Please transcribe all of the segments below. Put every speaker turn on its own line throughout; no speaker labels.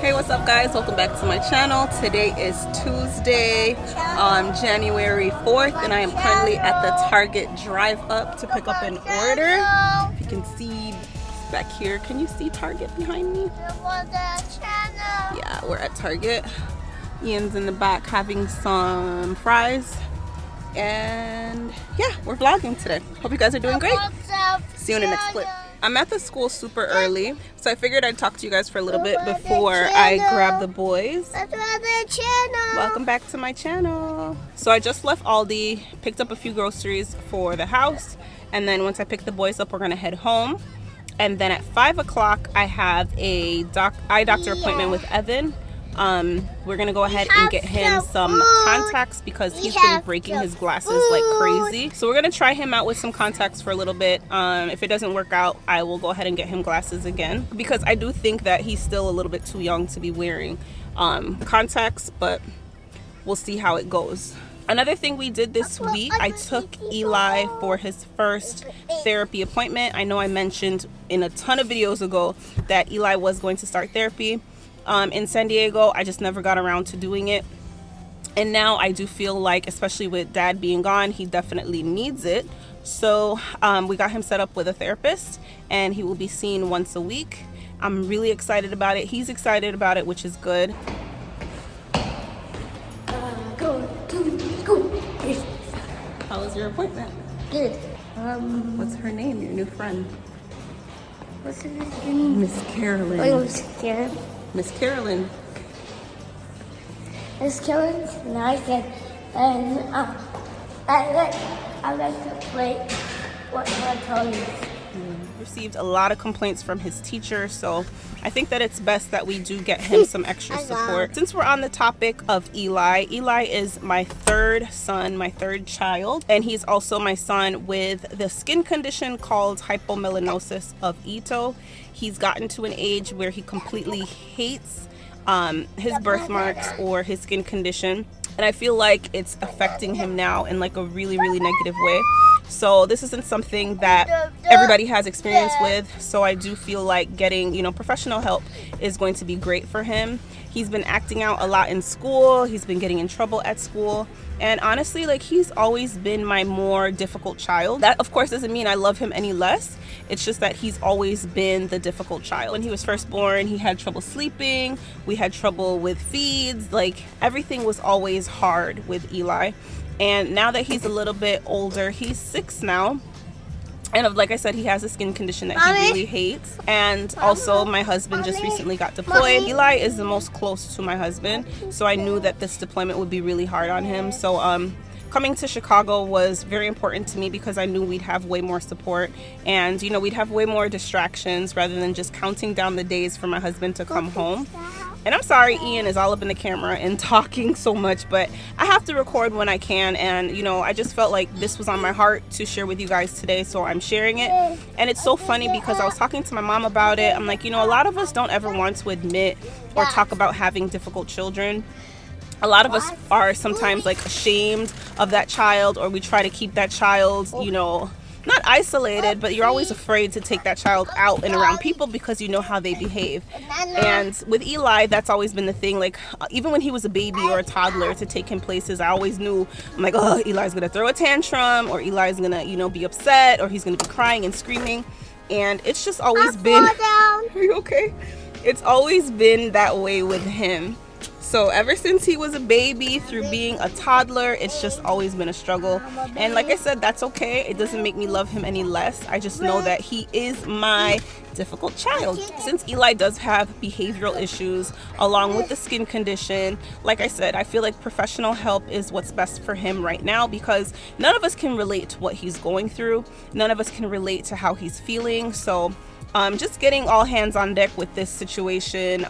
Hey, what's up guys? Welcome back to my channel. Today is Tuesday, January 4th, and I am currently at the Target drive up to pick up an order. If you can see back here, can you see Target behind me? Yeah, we're at Target. Ian's in the back having some fries, and yeah, we're vlogging today. Hope you guys are doing great. See you in the next clip. I'm at the school super early, so I figured I'd talk to you guys for a little bit before I grab the boys. Welcome back to my channel. So I just left Aldi, picked up a few groceries for the house, and then once I pick the boys up, we're gonna head home. And then at 5 o'clock, I have a eye doctor appointment with Evan. We're gonna go ahead and get him some contacts because he's been breaking his glasses like crazy. So we're gonna try him out with some contacts for a little bit. If it doesn't work out, I will go ahead and get him glasses again, because I do think that he's still a little bit too young to be wearing contacts, but we'll see how it goes. Another thing we did this week, I took Eli for his first therapy appointment. I know I mentioned in a ton of videos ago that Eli was going to start therapy in San Diego. I just never got around to doing it, and now I do feel like, especially with Dad being gone, he definitely needs it. So we got him set up with a therapist, and he will be seen once a week. I'm really excited about it. He's excited about it, which is good. Go. How was your appointment?
Good.
What's her name, your new friend?
What's her name?
Miss Carolyn.
Oh, Miss Karen.
Miss Carolyn.
Miss Karen's nice, and I like to play what I told you.
Received a lot of complaints from his teacher, so I think that it's best that we do get him some extra support. Since we're on the topic of Eli, Eli is my third son, my third child, and he's also my son with the skin condition called hypomelanosis of Ito. He's gotten to an age where he completely hates his birthmarks or his skin condition, and I feel like it's affecting him now in like a really negative way. So this isn't something that everybody has experience with, so I do feel like getting, professional help is going to be great for him. He's been acting out a lot in school, he's been getting in trouble at school, and honestly, like, he's always been my more difficult child. That of course doesn't mean I love him any less, it's just that he's always been the difficult child. When he was first born, he had trouble sleeping, we had trouble with feeds, like everything was always hard with Eli. And now that he's a little bit older, he's 6 now, and like I said, he has a skin condition that he really hates. And also my husband just recently got deployed. Eli is the most close to my husband, so I knew that this deployment would be really hard on him. So coming to Chicago was very important to me because I knew we'd have way more support, and we'd have way more distractions rather than just counting down the days for my husband to come home. And I'm sorry Ian is all up in the camera and talking so much, but I have to record when I can, and I just felt like this was on my heart to share with you guys today, so I'm sharing it. And it's so funny because I was talking to my mom about it. I'm like, a lot of us don't ever want to admit or talk about having difficult children. A lot of us are sometimes like ashamed of that child, or we try to keep that child, not isolated, but you're always afraid to take that child out and around people because you know how they behave. And with Eli, that's always been the thing. Like, even when he was a baby or a toddler, to take him places, I always knew, I'm like, oh, Eli's gonna throw a tantrum, or Eli's gonna, be upset, or he's gonna be crying and screaming. And it's just always been, are you okay? It's always been that way with him. So ever since he was a baby through being a toddler, it's just always been a struggle. And like I said, that's okay. It doesn't make me love him any less. I just know that he is my difficult child. Since Eli does have behavioral issues along with the skin condition, like I said, I feel like professional help is what's best for him right now, because none of us can relate to what he's going through. None of us can relate to how he's feeling. So just getting all hands on deck with this situation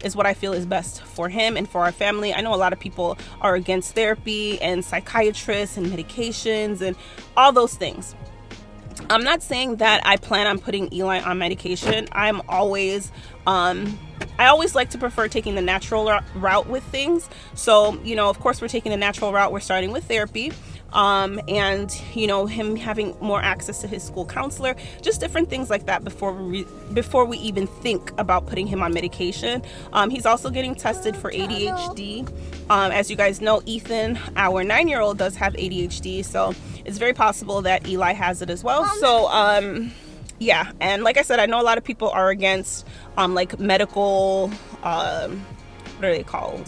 is what I feel is best for him and for our family. I know a lot of people are against therapy and psychiatrists and medications and all those things. I'm not saying that I plan on putting Eli on medication. I always like to prefer taking the natural route with things. So, of course, we're taking the natural route. We're starting with therapy. and you know, him having more access to his school counselor, just different things like that before we even think about putting him on medication. He's also getting tested for ADHD. As you guys know, Ethan, our 9-year-old, does have ADHD, so it's very possible that Eli has it as well. So yeah, and like I said, I know a lot of people are against like medical, what are they called?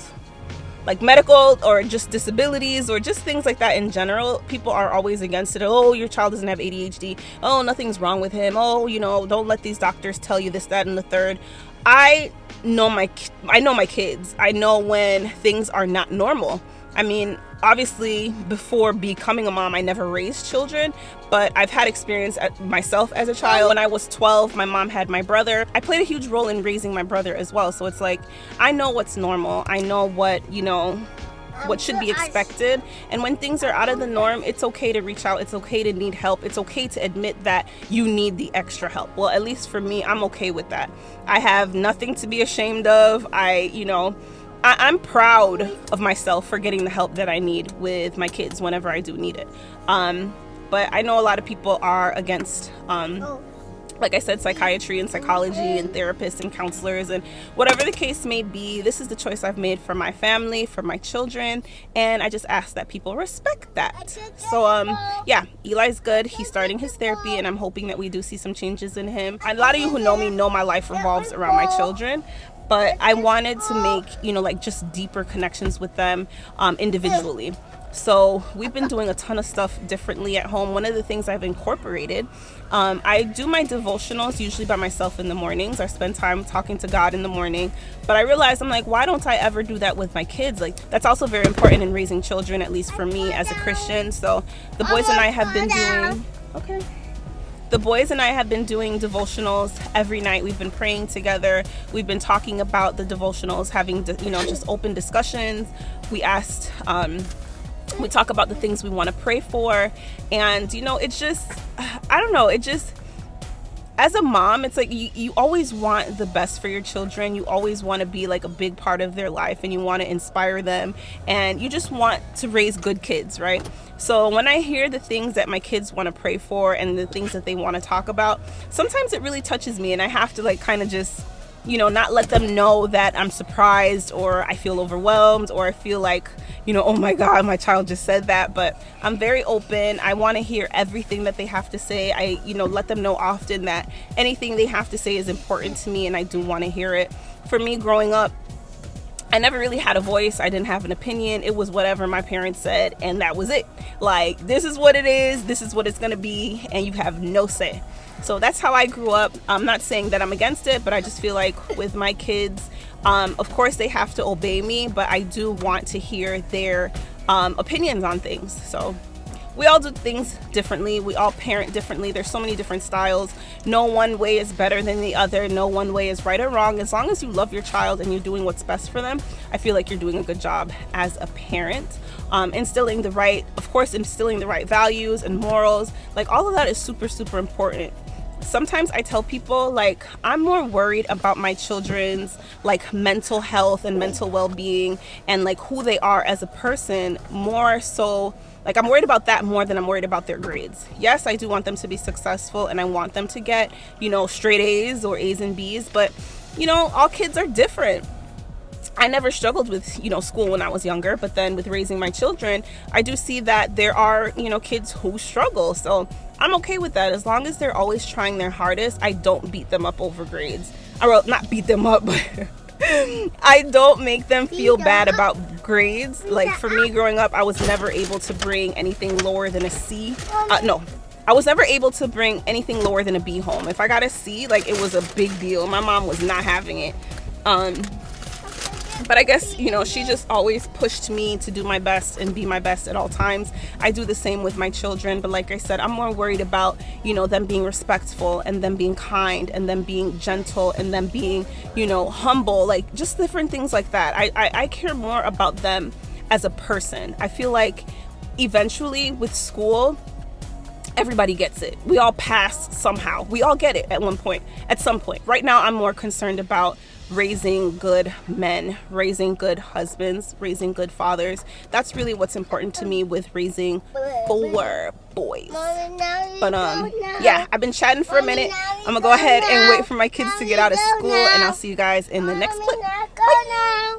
Like medical or just disabilities or just things like that in general. People are always against it. Oh, your child doesn't have ADHD. Oh, nothing's wrong with him. Oh, you know, don't let these doctors tell you this, that, and the third. I know my kids. I know when things are not normal. I mean, obviously, before becoming a mom, I never raised children, but I've had experience myself as a child. When I was 12, my mom had my brother. I played a huge role in raising my brother as well. So it's like, I know what's normal. I know what, you know, what should be expected. And when things are out of the norm, it's okay to reach out. It's okay to need help. It's okay to admit that you need the extra help. Well, at least for me, I'm okay with that. I have nothing to be ashamed of. I'm proud of myself for getting the help that I need with my kids whenever I do need it. But I know a lot of people are against, like I said, psychiatry and psychology and therapists and counselors and whatever the case may be. This is the choice I've made for my family, for my children, and I just ask that people respect that. So yeah, Eli's good. He's starting his therapy, and I'm hoping that we do see some changes in him. A lot of you who know me know my life revolves around my children, but I wanted to make, you know, like just deeper connections with them individually. So we've been doing a ton of stuff differently at home. One of the things I've incorporated, I do my devotionals usually by myself in the mornings. I spend time talking to God in the morning, but I realized, I'm like, why don't I ever do that with my kids? Like, that's also very important in raising children, at least for me as a Christian. So the boys and I have been doing, the boys and I have been doing devotionals every night. We've been praying together. We've been talking about the devotionals, having, you know, just open discussions. We talk about the things we want to pray for. And, you know, it's just, I don't know, it just, as a mom, it's like you always want the best for your children. You always want to be like a big part of their life, and you want to inspire them, and you just want to raise good kids, right? So when I hear the things that my kids want to pray for and the things that they want to talk about, sometimes it really touches me, and I have to like kind of just, you know, not let them know that I'm surprised or I feel overwhelmed or I feel like, you know, oh my God, my child just said that. But I'm very open. I want to hear everything that they have to say. I, you know, let them know often that anything they have to say is important to me, and I do want to hear it. For me, growing up, I never really had a voice. I didn't have an opinion. It was whatever my parents said, and that was it. Like, this is what it is. This is what it's going to be, and you have no say. So that's how I grew up. I'm not saying that I'm against it, but I just feel like with my kids, of course they have to obey me, but I do want to hear their opinions on things. So we all do things differently. We all parent differently. There's so many different styles. No one way is better than the other. No one way is right or wrong. As long as you love your child and you're doing what's best for them, I feel like you're doing a good job as a parent. Instilling the right values and morals, like all of that is super, super important. Sometimes I tell people, like, I'm more worried about my children's like mental health and mental well-being and like who they are as a person, more so, like, I'm worried about that more than I'm worried about their grades. Yes, I do want them to be successful, and I want them to get, you know, straight A's or A's and B's, but, you know, all kids are different. I never struggled with, you know, school when I was younger, but then with raising my children, I do see that there are, you know, kids who struggle. So I'm okay with that. As long as they're always trying their hardest, I don't beat them up over grades. Well, not beat them up, but I don't make them feel bad about grades. Like, for me growing up, I was never able to bring anything lower than a C. I was never able to bring anything lower than a B home. If I got a C, like, it was a big deal. My mom was not having it. But I guess, you know, she just always pushed me to do my best and be my best at all times. I do the same with my children. But like I said, I'm more worried about, you know, them being respectful and them being kind and them being gentle and them being, you know, humble, like just different things like that. I care more about them as a person. I feel like eventually with school, everybody gets it. We all pass somehow. We all get it at some point. Right now, I'm more concerned about raising good men, raising good husbands, raising good fathers. That's really what's important to me with raising 4 boys. But yeah, I've been chatting for a minute. I'm gonna go ahead and wait for my kids to get out of school, and I'll see you guys in the next clip. Bye.